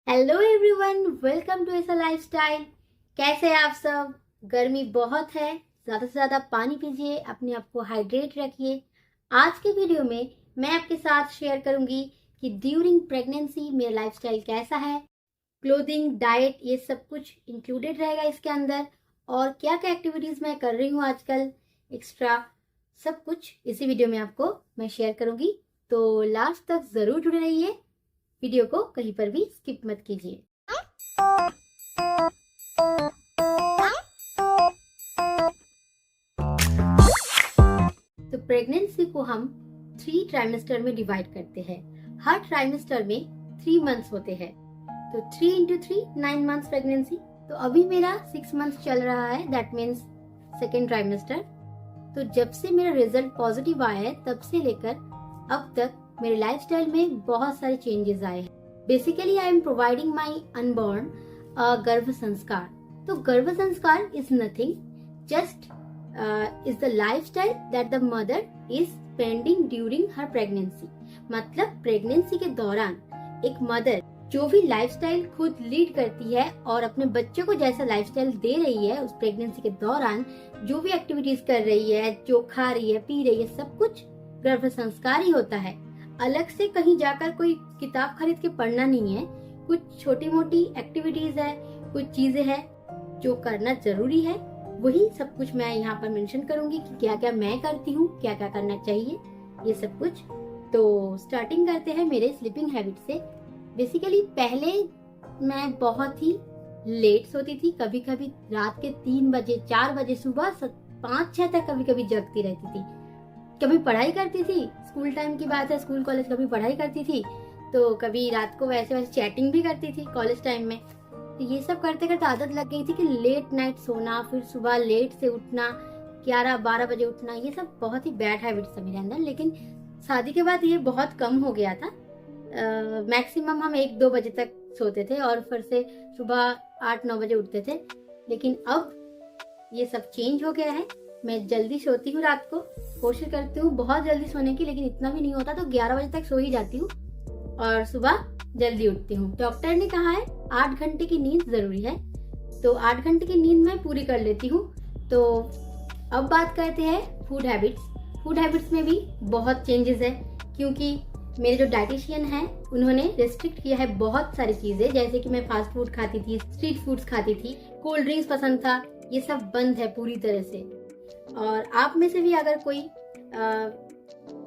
Hello everyone, welcome to ऐसा lifestyle. कैसे हैं आप सब? गर्मी बहुत है, ज़्यादा से ज़्यादा पानी पीजिए, अपने आप को हाइड्रेट रखिए। आज के वीडियो में मैं आपके साथ शेयर करूंगी कि ड्यूरिंग प्रेगनेंसी मेरा लाइफस्टाइल कैसा है। क्लोथिंग, डाइट, ये सब कुछ इंक्लूडेड रहेगा इसके अंदर। और क्या क्या एक्टिविटीज़ मैं कर रही हूँ आजकल एक्स्ट्रा, सब कुछ इसी वीडियो में आपको मैं शेयर करूंगी। तो लास्ट तक ज़रूर जुड़े रहिए, वीडियो को कहीं पर भी स्किप मत कीजिए। तो प्रेगनेंसी को हम 3 ट्राइमेस्टर में डिवाइड करते हैं। हर ट्राइमेस्टर में 3 मंथ्स होते हैं, तो 3 इंटू 3 9 मंथ्स प्रेगनेंसी। तो अभी मेरा 6 मंथ्स चल रहा है, दैट मीन्स सेकेंड ट्राइमेस्टर। तो जब से मेरा रिजल्ट पॉजिटिव आया है तब से लेकर अब तक मेरे लाइफस्टाइल में बहुत सारे चेंजेस आए हैं। Basically I am providing my unborn गर्भ संस्कार। तो गर्भ संस्कार is nothing, just is the lifestyle that the mother is spending during her pregnancy. मतलब प्रेगनेंसी के दौरान एक मदर जो भी लाइफस्टाइल खुद लीड करती है और अपने बच्चों को जैसा लाइफस्टाइल दे रही है, उस प्रेगनेंसी के दौरान जो भी एक्टिविटीज कर रही है, जो खा रही है, पी रही है, सब कुछ गर्भ संस्कार ही होता है। अलग से कहीं जाकर कोई किताब खरीद के पढ़ना नहीं है। कुछ छोटी मोटी एक्टिविटीज है, कुछ चीजें हैं जो करना जरूरी है, वही सब कुछ मैं यहाँ पर मेंशन करूंगी कि क्या क्या मैं करती हूँ, क्या क्या करना चाहिए, ये सब कुछ। तो स्टार्टिंग करते हैं मेरे स्लीपिंग हैबिट से। बेसिकली पहले मैं बहुत ही लेट सोती थी, कभी कभी रात के 3 बजे 4 बजे, सुबह 5-6 तक कभी कभी जगती रहती थी। कभी पढ़ाई करती थी, स्कूल टाइम की बात है, स्कूल कॉलेज कभी पढ़ाई करती थी, तो कभी रात को वैसे वैसे चैटिंग भी करती थी कॉलेज टाइम में। तो ये सब करते करते आदत लग गई थी कि लेट नाइट सोना, फिर सुबह लेट से उठना, 11-12 बजे उठना, ये सब बहुत ही बैड हैबिट्स था मेरे अंदर। लेकिन शादी के बाद ये बहुत कम हो गया था। मैक्सिमम हम 1-2 बजे तक सोते थे और फिर से सुबह 8-9 बजे उठते थे। लेकिन अब ये सब चेंज हो गया है। मैं जल्दी सोती हूँ, रात को कोशिश करती हूँ बहुत जल्दी सोने की, लेकिन इतना भी नहीं होता, तो 11 बजे तक सो ही जाती हूँ और सुबह जल्दी उठती हूँ। डॉक्टर ने कहा है 8 घंटे की नींद जरूरी है, तो 8 घंटे की नींद मैं पूरी कर लेती हूँ। तो अब बात करते हैं फूड हैबिट्स। फूड हैबिट्स में भी बहुत चेंजेस है, क्योंकि मेरे जो डाइटिशियन हैं उन्होंने रेस्ट्रिक्ट किया है बहुत सारी चीजें। जैसे कि मैं फास्ट फूड खाती थी, स्ट्रीट फूड्स खाती थी, कोल्ड ड्रिंक्स पसंद था, ये सब बंद है पूरी तरह से। और आप में से भी अगर कोई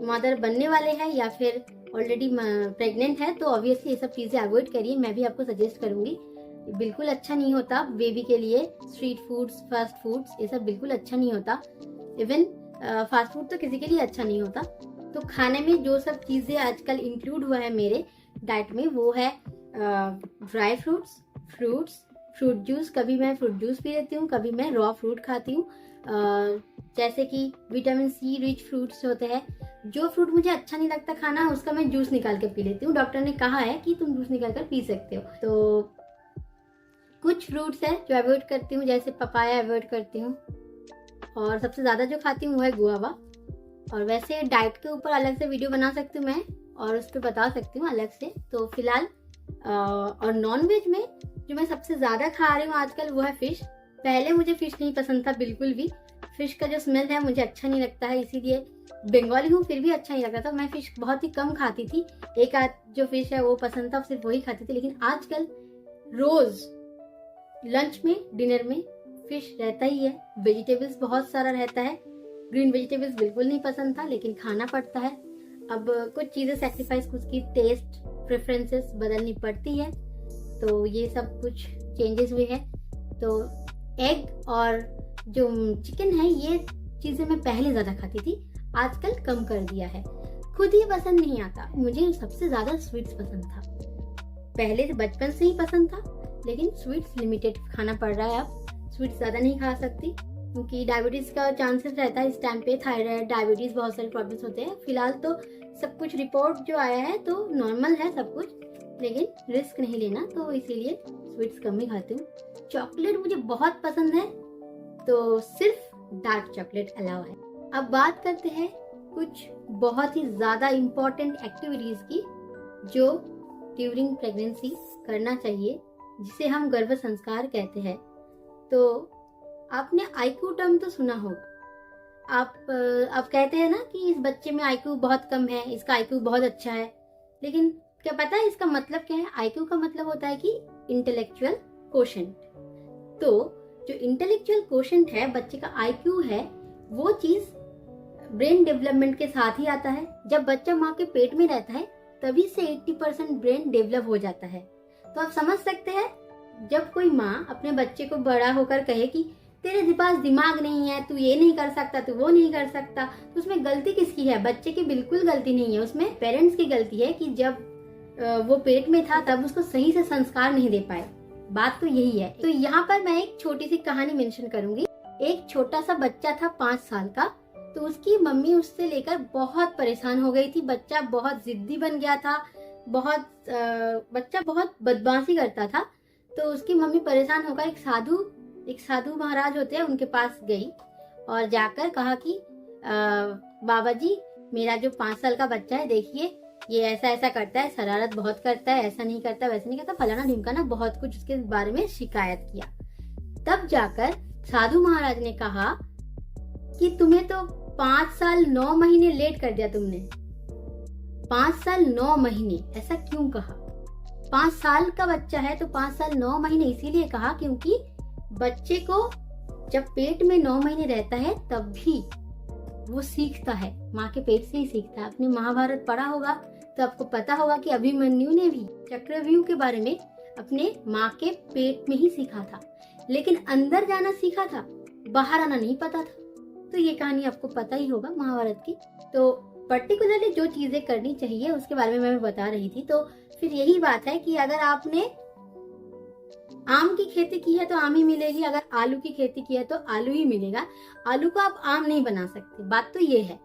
मदर बनने वाले हैं या फिर ऑलरेडी प्रेग्नेंट है तो ऑब्वियसली ये सब चीजें अवॉइड करिए। मैं भी आपको सजेस्ट करूंगी, बिल्कुल अच्छा नहीं होता बेबी के लिए। स्ट्रीट फूड्स, फास्ट फूड्स, ये सब बिल्कुल अच्छा नहीं होता। इवन फास्ट फूड तो किसी के लिए अच्छा नहीं होता। तो खाने में जो सब चीजें आजकल इंक्लूड हुआ है मेरे डाइट में, वो है ड्राई फ्रूट्स, फ्रूट जूस। कभी मैं फ्रूट जूस पी लेती हूँ, कभी मैं रॉ फ्रूट खाती हूँ। जैसे कि विटामिन सी रिच फ्रूट्स होते हैं, जो फ्रूट मुझे अच्छा नहीं लगता खाना, उसका मैं जूस निकाल के पी लेती हूँ। डॉक्टर ने कहा है कि तुम जूस निकाल कर पी सकते हो। तो कुछ फ्रूट्स है जो अवॉइड करती हूँ, जैसे पपाया अवॉइड करती हूँ, और सबसे ज्यादा जो खाती हूँ वो है गुआवा। और वैसे डाइट के ऊपर अलग से वीडियो बना सकती हूँ मैं, और उस पर बता सकती हूँ अलग से। तो फिलहाल और नॉन वेज में जो मैं सबसे ज्यादा खा रही हूँ आजकल वो है फिश। पहले मुझे फिश नहीं पसंद था बिल्कुल भी, फिश का जो स्मेल है मुझे अच्छा नहीं लगता है, इसीलिए बंगाली हूँ फिर भी अच्छा नहीं लगता था। मैं फिश बहुत ही कम खाती थी, एक आध जो फिश है वो पसंद था, सिर्फ वही खाती थी। लेकिन आजकल रोज लंच में, डिनर में फिश रहता ही है। वेजिटेबल्स बहुत सारा रहता है, ग्रीन वेजिटेबल्स बिल्कुल नहीं पसंद था, लेकिन खाना पड़ता है। अब कुछ चीजें सेक्रीफाइस, कुछ की टेस्ट प्रेफरेंसेस बदलनी पड़ती है, तो ये सब कुछ चेंजेस हुए हैं। तो एग और जो चिकन है, ये चीजें मैं पहले ज्यादा खाती थी, आजकल कम कर दिया है। खुद ही पसंद नहीं आता मुझे, सबसे ज्यादा स्वीट्स पसंद था। पहले बचपन से ही पसंद था, लेकिन स्वीट्स लिमिटेड खाना पड़ रहा है। अब स्वीट्स ज्यादा नहीं खा सकती, क्योंकि डायबिटीज का चांसेस रहता है इस टाइम पे। थायराइड, डायबिटीज, बहुत सारे प्रॉब्लम्स होते हैं। फिलहाल तो सब कुछ रिपोर्ट जो आया है तो नॉर्मल है सब कुछ, लेकिन रिस्क नहीं लेना, तो इसीलिए स्वीट्स कम ही खाती हूँ। चॉकलेट मुझे बहुत पसंद है, तो सिर्फ डार्क चॉकलेट अलाउ है। अब बात करते हैं कुछ बहुत ही ज्यादा इम्पोर्टेंट एक्टिविटीज की, जो ड्यूरिंग प्रेगनेंसी करना चाहिए, जिसे हम गर्भ संस्कार कहते हैं। तो आपने आईक्यू टर्म तो सुना होगा। आप कहते हैं ना कि इस बच्चे में आईक्यू बहुत कम है, इसका आईक्यू बहुत अच्छा है, लेकिन क्या पता है इसका मतलब क्या है? आईक्यू का मतलब होता है कि इंटेलेक्चुअल कोशेंट। तो जो इंटेलेक्चुअल कोशेंट है, बच्चे का आईक्यू है, वो चीज ब्रेन डेवलपमेंट के साथ ही आता है। जब बच्चा माँ के पेट में रहता है तभी से 80% ब्रेन डेवलप हो जाता है। तो आप समझ सकते हैं, जब कोई माँ अपने बच्चे को बड़ा होकर कहे कि तेरे पास दिमाग नहीं है, तू ये नहीं कर सकता, तू वो नहीं कर सकता, तो उसमें गलती किसकी है? बच्चे की बिल्कुल गलती नहीं है, उसमें पेरेंट्स की गलती है कि जब वो पेट में था तब उसको सही से संस्कार नहीं दे पाए। बात तो यही है। तो यहाँ पर मैं एक छोटी सी कहानी मेंशन करूंगी। एक छोटा सा बच्चा था 5 साल का, तो उसकी मम्मी उससे लेकर बहुत परेशान हो गई थी। बच्चा बहुत जिद्दी बन गया था, बच्चा बहुत बदमाशी करता था। तो उसकी मम्मी परेशान होकर एक साधु महाराज होते हैं, उनके पास गई और जाकर कहा कि बाबा जी, मेरा जो 5 साल का बच्चा है, देखिए ये ऐसा ऐसा करता है, शरारत बहुत करता है, ऐसा नहीं करता, वैसा नहीं करता, फलाना ढिमकाना, बहुत कुछ उसके बारे में शिकायत किया। तब जाकर साधु महाराज ने कहा कि तुम्हें तो 5 साल 9 महीने लेट कर दिया तुमने। 5 साल 9 महीने ऐसा क्यों कहा? 5 साल का बच्चा है तो 5 साल 9 महीने इसीलिए कहा क्योंकि बच्चे को जब पेट में 9 महीने रहता है तब भी वो सीखता है, माँ के पेट से ही सीखता है। आपने महाभारत पढ़ा होगा तो आपको पता होगा कि अभिमन्यु ने भी चक्रव्यूह के बारे में अपने माँ के पेट में ही सीखा था, लेकिन अंदर जाना सीखा था, बाहर आना नहीं पता था। तो ये कहानी आपको पता ही होगा महाभारत की। तो पर्टिकुलरली जो चीजें करनी चाहिए उसके बारे में मैं बता रही थी। तो फिर यही बात है कि अगर आपने आम की खेती की है तो आम ही मिलेगी, अगर आलू की खेती की है तो आलू ही मिलेगा। आलू को आप आम नहीं बना सकते, बात तो ये है।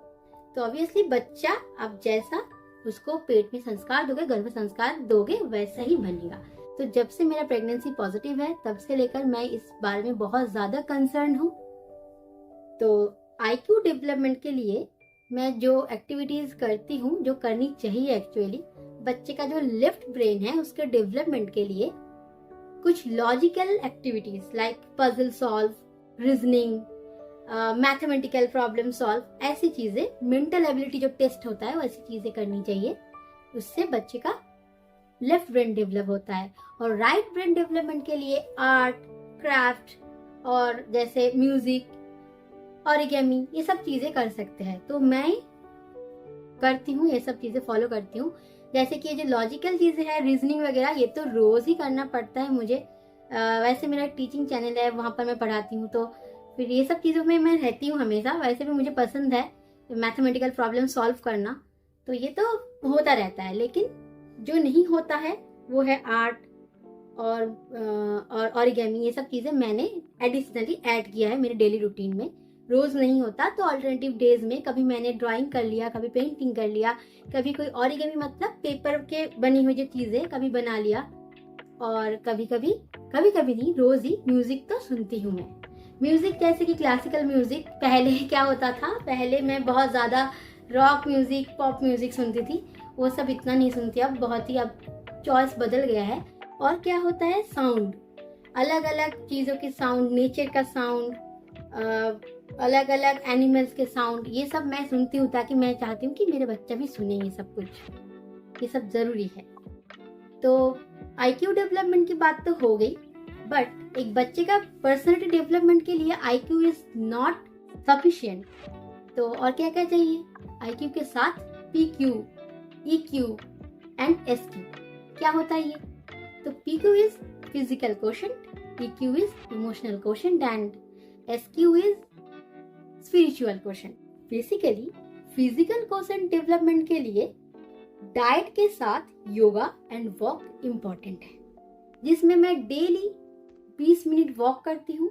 तो ऑब्वियसली बच्चा आप जैसा उसको पेट में संस्कार दोगे, गर्भ संस्कार दोगे, वैसा ही बनेगा। तो जब से मेरा प्रेगनेंसी पॉजिटिव है तब से लेकर मैं इस बारे में बहुत ज्यादा कंसर्न हूँ। तो आईक्यू डेवलपमेंट के लिए मैं जो एक्टिविटीज करती हूँ, जो करनी चाहिए एक्चुअली, बच्चे का जो लेफ्ट ब्रेन है उसके डेवलपमेंट के लिए कुछ logical activities like puzzle solve, reasoning, mathematical problem solve, ऐसी चीजें, मेंटल एबिलिटी जो टेस्ट होता है वैसी चीजें करनी चाहिए। उससे बच्चे का लेफ्ट ब्रेन डेवलप होता है। और राइट ब्रेन डेवलपमेंट के लिए आर्ट, क्राफ्ट और जैसे म्यूजिक, ऑरिगेमी, ये सब चीजें कर सकते हैं। तो मैं करती हूँ, ये सब चीजें फॉलो करती हूँ। जैसे कि ये जो लॉजिकल चीजें हैं, रीजनिंग वगैरह, ये तो रोज ही करना पड़ता है मुझे। वैसे मेरा टीचिंग चैनल है, वहां पर मैं पढ़ाती हूँ, तो फिर ये सब चीजों में मैं रहती हूँ हमेशा। वैसे भी मुझे पसंद है मैथमेटिकल प्रॉब्लम सॉल्व करना, तो ये तो होता रहता है। लेकिन जो नहीं होता है वो है आर्ट और ऑरिगेमी। ये सब चीजें मैंने एडिशनली ऐड किया है मेरे डेली रूटीन में। रोज नहीं होता तो अल्टरनेटिव डेज में कभी मैंने ड्राइंग कर लिया, कभी पेंटिंग कर लिया, कभी कोई ऑरिगेमी मतलब पेपर के बनी हुई जो चीजें कभी बना लिया। और कभी कभी नहीं, रोज ही म्यूजिक तो सुनती हूँ मैं। म्यूजिक जैसे कि क्लासिकल म्यूजिक। पहले क्या होता था, पहले मैं बहुत ज्यादा रॉक म्यूजिक, पॉप म्यूजिक सुनती थी, वो सब इतना नहीं सुनती अब, बहुत ही अब चॉइस बदल गया है। और क्या होता है, साउंड, अलग अलग चीजों के साउंड, नेचर का साउंड, अलग अलग एनिमल्स के साउंड, ये सब मैं सुनती हूँ ताकि मैं चाहती हूँ कि मेरे बच्चा भी सुने ये सब कुछ, ये सब जरूरी है। तो आईक्यू डेवलपमेंट की बात तो हो गई, बट एक बच्चे का पर्सनालिटी डेवलपमेंट के लिए आईक्यू इज नॉट सफिशिएंट। तो और क्या क्या चाहिए? आईक्यू के साथ पीक्यू, ईक्यू एंड एसक्यू। क्या होता है ये? तो PQ is physical quotient, EQ is emotional quotient and SQ is spiritual quotient. Basically physical quotient development के लिए डाइट के साथ योगा एंड वॉक इम्पोर्टेंट है, जिसमें मैं डेली 20 मिनट वॉक करती हूँ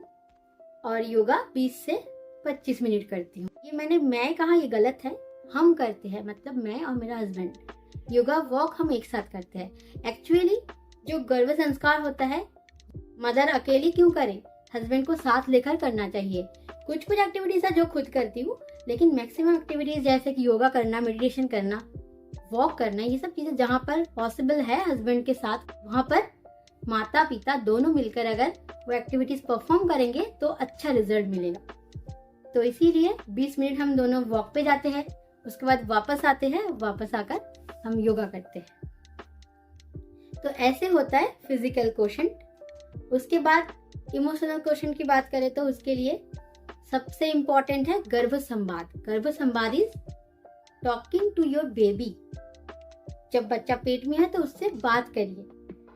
और योगा 20 से 25 मिनट करती हूँ। ये मैं कहा, ये गलत है, हम करते हैं, मतलब मैं और मेरा हस्बैंड योगा वॉक हम एक साथ करते हैं। एक्चुअली जो गर्भ संस्कार होता है मदर अकेली क्यों करे, हस्बैंड को साथ लेकर करना चाहिए। कुछ कुछ एक्टिविटीज है जो खुद करती हूँ, लेकिन मैक्सिमम एक्टिविटीज जैसे कि योगा करना, मेडिटेशन करना, वॉक करना, ये सब चीजें जहाँ पर पॉसिबल है हस्बैंड के साथ, वहां पर माता पिता दोनों मिलकर अगर वो एक्टिविटीज परफॉर्म करेंगे तो अच्छा रिजल्ट मिलेगा। तो इसीलिए 20 मिनट हम दोनों वॉक पे जाते हैं, उसके बाद वापस आते हैं, वापस आकर हम योगा करते हैं। तो ऐसे होता है फिजिकल क्वोशंट। उसके बाद इमोशनल क्वोशंट की बात करें तो उसके लिए सबसे इम्पोर्टेंट है गर्भ संवाद। गर्भ संवाद is talking to your baby. जब बच्चा पेट में है तो उससे बात करिए।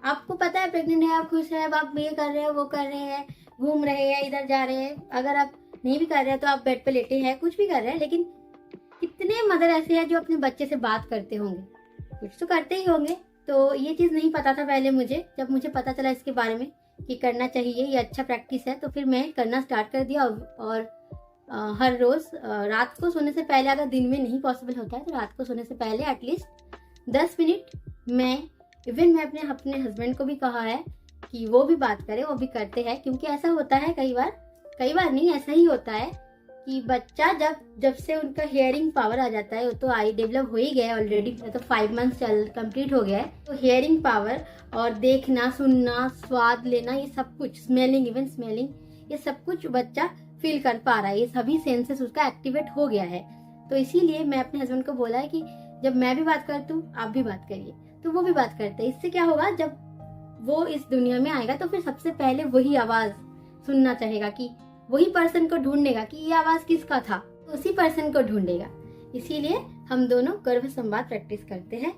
आपको पता है प्रेग्नेंट है, आप खुश है, आप ये कर रहे हैं, वो कर रहे हैं, घूम रहे हैं, इधर जा रहे हैं, अगर आप नहीं भी कर रहे हैं तो आप बेड पे लेटे हैं, कुछ भी कर रहे हैं, लेकिन कितने मदर ऐसे हैं जो अपने बच्चे से बात करते होंगे, कुछ तो करते ही होंगे। तो ये चीज नहीं पता था पहले मुझे, जब मुझे पता चला इसके बारे में कि करना चाहिए, ये अच्छा प्रैक्टिस है, तो फिर मैं करना स्टार्ट कर दिया। और हर रोज रात को सोने से पहले, अगर दिन में नहीं पॉसिबल होता है तो रात को सोने से पहले एटलीस्ट 10 मिनट मैं अपने हस्बैंड को भी कहा है कि वो भी बात करे, वो भी करते हैं। क्योंकि ऐसा होता है कई बार नहीं, ऐसा ही होता है कि बच्चा जब से उनका हियरिंग पावर आ जाता है, वो तो आई डेवलप हो ही गया है ऑलरेडी, तो 5 मंथ्स कंप्लीट हो गया है, तो हियरिंग पावर और देखना, सुनना, स्वाद लेना, ये सब कुछ, स्मेलिंग, इवन स्मेलिंग, ये सब कुछ बच्चा फील कर पा रहा है, ये सभी सेंसेस उसका एक्टिवेट हो गया है। तो इसीलिए मैं अपने हस्बैंड को बोला है कि जब मैं भी बात करती हूँ आप भी बात करिए, तो वो भी बात करते हैं। इससे क्या होगा, जब वो इस दुनिया में आएगा तो फिर सबसे पहले वही आवाज सुनना चाहेगा, कि वही पर्सन को ढूंढेगा कि ये आवाज किसका था, तो उसी पर्सन को ढूंढेगा। इसीलिए हम दोनों गर्भ संवाद प्रैक्टिस करते हैं।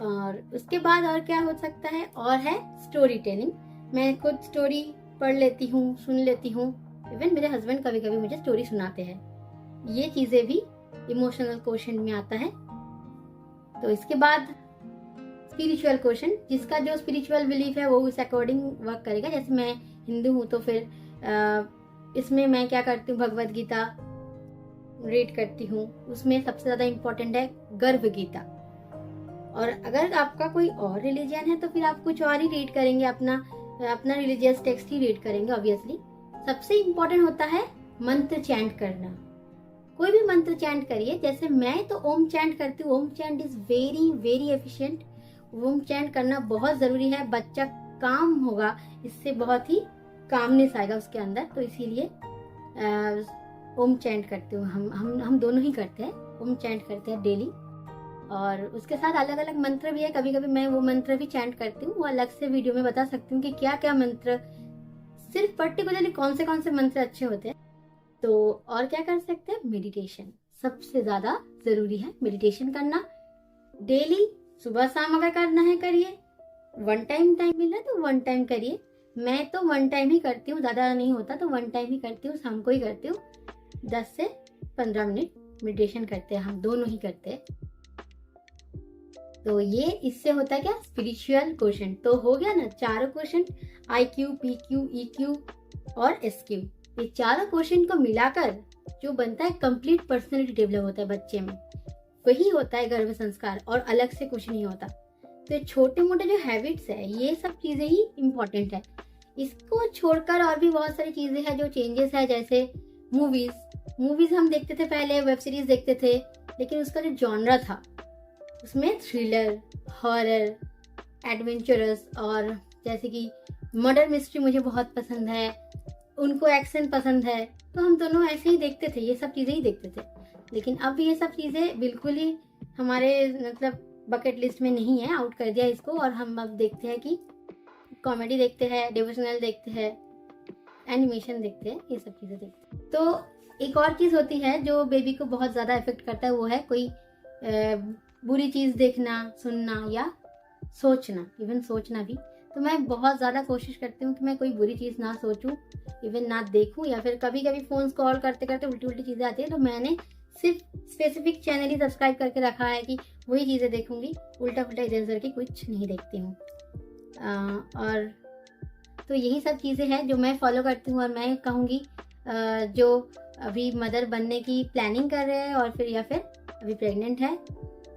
और उसके बाद और क्या हो सकता है, और है स्टोरी टेलिंग। मैं खुद स्टोरी पढ़ लेती हूँ, सुन लेती हूँ, इवन मेरे हस्बैंड कभी कभी मुझे स्टोरी सुनाते हैं। ये चीजें भी इमोशनल क्वोशंट में आता है। तो इसके बाद स्पिरिचुअल क्वोशंट, जिसका जो स्पिरिचुअल बिलीफ है वो उस अकॉर्डिंग वर्क करेगा। जैसे मैं हिंदू हूँ तो फिर इसमें मैं क्या करती हूँ, भगवत गीता रीड करती हूँ। उसमें सबसे ज्यादा इम्पोर्टेंट है गर्भ गीता। और अगर आपका कोई और रिलीजन है तो फिर आप कुछ और ही रीड करेंगे, अपना रिलीजियस टेक्स्ट ही रीड करेंगे ऑब्वियसली। सबसे इम्पोर्टेंट होता है मंत्र चैंट करना। कोई भी मंत्र चैंट करिए, जैसे मैं तो ओम चैंट करती हूँ। Om chant is very very efficient. Om chant करना बहुत जरूरी है, बच्चा काम होगा, इससे बहुत ही कामनेस आएगा उसके अंदर। तो इसीलिए ओम चैंट करते हूँ, हम दोनों ही करते हैं, ओम चैंट करते हैं डेली। और उसके साथ अलग अलग मंत्र भी है, कभी कभी मैं वो मंत्र भी चैंट करती हूँ, वो अलग से वीडियो में बता सकती हूँ कि क्या क्या मंत्र, सिर्फ पर्टिकुलरली कौन से मंत्र अच्छे होते हैं। तो और क्या कर सकते हैं, मेडिटेशन सबसे ज्यादा जरूरी है। मेडिटेशन करना डेली, सुबह शाम अगर करना है करिए, 1 टाइम मिल रहा है तो 1 टाइम करिए। मैं तो 1 टाइम ही करती हूँ, ज्यादा नहीं होता तो 1 टाइम ही करती हूँ, शाम को ही करती हूँ। 10 से 15 मिनट मेडिटेशन करते हैं, हम दोनों ही करते हैं। तो ये इससे होता है क्या, स्पिरिचुअल क्वोशंट तो हो गया ना, चारों क्वोशंट, IQ, PQ, EQ और SQ, ये चारों क्वोशंट को मिलाकर जो बनता है कंप्लीट पर्सनैलिटी डेवलप होता है बच्चे में, वही होता है गर्भ संस्कार, और अलग से कुछ नहीं होता। तो छोटे मोटे जो हैबिट्स है, ये सब चीजें ही इम्पोर्टेंट है। इसको छोड़कर और भी बहुत सारी चीजें हैं जो चेंजेस है, जैसे मूवीज हम देखते थे पहले, वेब सीरीज देखते थे, लेकिन उसका जो जॉनरा था उसमें थ्रिलर, हॉरर, एडवेंचरस, और जैसे कि मर्डर मिस्ट्री मुझे बहुत पसंद है, उनको एक्शन पसंद है, तो हम दोनों ऐसे ही देखते थे, ये सब चीजें ही देखते थे। लेकिन अब ये सब चीजें बिल्कुल ही हमारे मतलब बकेट लिस्ट में नहीं है, आउट कर दिया इसको। और हम अब देखते हैं कि कॉमेडी देखते हैं, डिवोशनल देखते हैं, एनिमेशन देखते हैं, ये सब चीजें देखते हैं। तो एक और चीज होती है जो बेबी को बहुत ज्यादा इफेक्ट करता है, वो है कोई बुरी चीज देखना, सुनना या सोचना, इवन सोचना भी। तो मैं बहुत ज्यादा कोशिश करती हूँ कि मैं कोई बुरी चीज ना सोचूं, इवन ना देखूं, या फिर कभी कभी फोन कॉल करते करते उल्टी उल्टी चीजें आती है, तो मैंने सिर्फ स्पेसिफिक चैनल ही सब्सक्राइब करके रखा है कि वही चीजें देखूंगी, उल्टा पुल्टा इधर उधर की कुछ नहीं देखती हूँ। और तो यही सब चीजें हैं जो मैं फॉलो करती हूँ। और मैं कहूँगी जो अभी मदर बनने की प्लानिंग कर रहे हैं और फिर या फिर अभी प्रेग्नेंट है,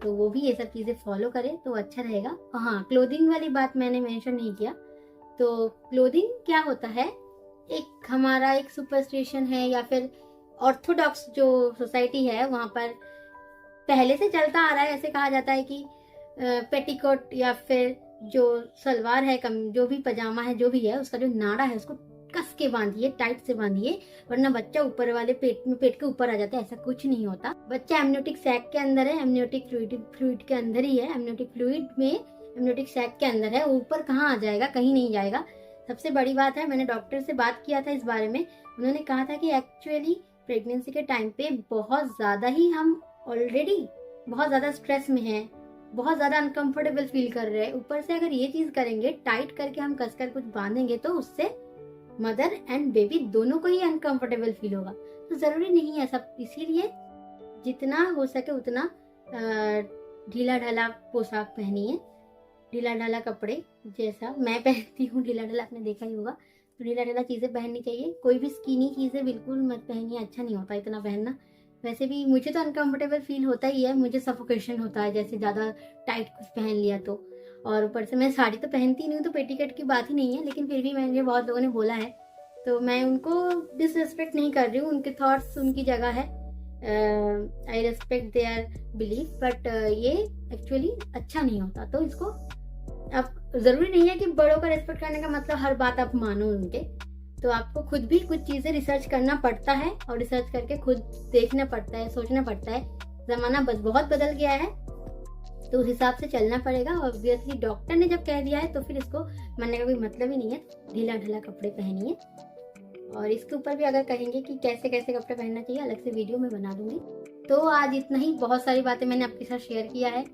तो वो भी ये सब चीजें फॉलो करे तो अच्छा रहेगा। हाँ, क्लोथिंग वाली बात मैंने मेंशन नहीं किया। तो क्लोथिंग क्या होता है, एक हमारा एक सुपरस्टिशन है, या फिर ऑर्थोडॉक्स जो सोसाइटी है वहाँ पर पहले से चलता आ रहा है। ऐसे कहा जाता है कि पेटीकोट या फिर जो सलवार है, जो भी पजामा है, जो भी है, उसका जो नाड़ा है उसको कस के बांधिए, टाइट से बांधिए, वरना बच्चा ऊपर वाले पेट के ऊपर आ जाता है। ऐसा कुछ नहीं होता। बच्चा एमनियोटिक सैक के अंदर है, एमनियोटिक फ्लूइड के अंदर ही है, एमनियोटिक फ्लूइड में एमनियोटिक सैक के अंदर है। ऊपर कहाँ आ जाएगा, कहीं नहीं जाएगा। सबसे बड़ी बात है, मैंने डॉक्टर से बात किया था इस बारे में, उन्होंने कहा था कि एक्चुअली प्रेगनेंसी के टाइम पे बहुत ज्यादा ही हम ऑलरेडी बहुत ज्यादा स्ट्रेस में हैं, बहुत ज्यादा अनकंफर्टेबल फील कर रहे हैं। ऊपर से अगर ये चीज करेंगे, टाइट करके हम कसकर कुछ बांधेंगे, तो उससे मदर एंड बेबी दोनों को ही अनकंफर्टेबल फील होगा। तो जरूरी नहीं है सब, इसीलिए जितना हो सके उतना ढीला ढाला पोशाक पहनिए, ढीला ढाला कपड़े, जैसा मैं पहनती हूँ ढीला ढाला, आपने देखा ही होगा। तो ढीला ढाला चीजें पहननी चाहिए। कोई भी स्किनी चीजें बिल्कुल मत पहनिए, अच्छा नहीं होता इतना पहनना। वैसे भी मुझे तो अनकंफर्टेबल फील होता ही है, मुझे सफोकेशन होता है जैसे ज्यादा टाइट कुछ पहन लिया तो। और ऊपर से मैं साड़ी तो पहनती नहीं हूँ, तो पेटीकोट की बात ही नहीं है, लेकिन फिर भी मुझे बहुत लोगों ने बोला है, तो मैं उनको डिसरिस्पेक्ट नहीं कर रही हूँ। उनके थॉट्स उनकी जगह है, आई रेस्पेक्ट देयर बिलीफ, बट ये एक्चुअली अच्छा नहीं होता। तो इसको अब जरूरी नहीं है कि बड़ों का रेस्पेक्ट करने का मतलब हर बात आप मानो उनके। तो आपको खुद भी कुछ चीजें रिसर्च करना पड़ता है, और रिसर्च करके खुद देखना पड़ता है, सोचना पड़ता है। जमाना बहुत बदल गया है, तो उस हिसाब से चलना पड़ेगा। ऑब्वियसली डॉक्टर ने जब कह दिया है तो फिर इसको मानने का कोई मतलब ही नहीं है। ढीला ढाला कपड़े पहनिए। और इसके ऊपर भी अगर कहेंगे कि कैसे कैसे कपड़े पहनना चाहिए, अलग से वीडियो में बना दूंगी। तो आज इतना ही, बहुत सारी बातें मैंने आपके साथ शेयर किया है।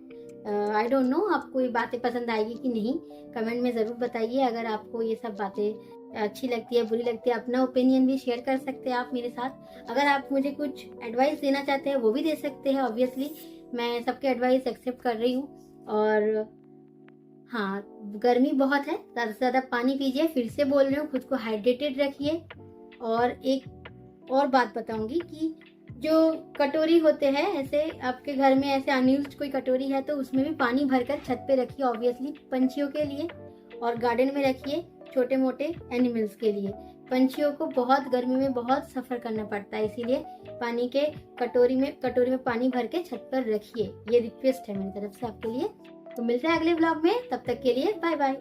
आई डोंट नो आपको ये बातें पसंद आएगी कि नहीं, कमेंट में ज़रूर बताइए। अगर आपको ये सब बातें अच्छी लगती है, बुरी लगती है, अपना ओपिनियन भी शेयर कर सकते हैं आप मेरे साथ। अगर आप मुझे कुछ एडवाइस देना चाहते हैं वो भी दे सकते हैं। ऑब्वियसली मैं सबके एडवाइस एक्सेप्ट कर रही हूँ। और हाँ, गर्मी बहुत है, ज़्यादा से ज़्यादा पानी पीजिए। फिर से बोल रही हूँ, खुद को हाइड्रेटेड रखिए। और एक और बात बताऊंगी कि जो कटोरी होते हैं, ऐसे आपके घर में ऐसे अनयूज्ड कोई कटोरी है तो उसमें भी पानी भरकर छत पे रखिए, ऑब्वियसली पंछियों के लिए, और गार्डन में रखिए छोटे मोटे एनिमल्स के लिए। पंछियों को बहुत गर्मी में बहुत सफर करना पड़ता है, इसीलिए पानी के कटोरी में पानी भर के छत पर रखिए। ये रिक्वेस्ट है मेरी तरफ से आपके लिए। तो मिलते हैं अगले व्लॉग में, तब तक के लिए बाय बाय।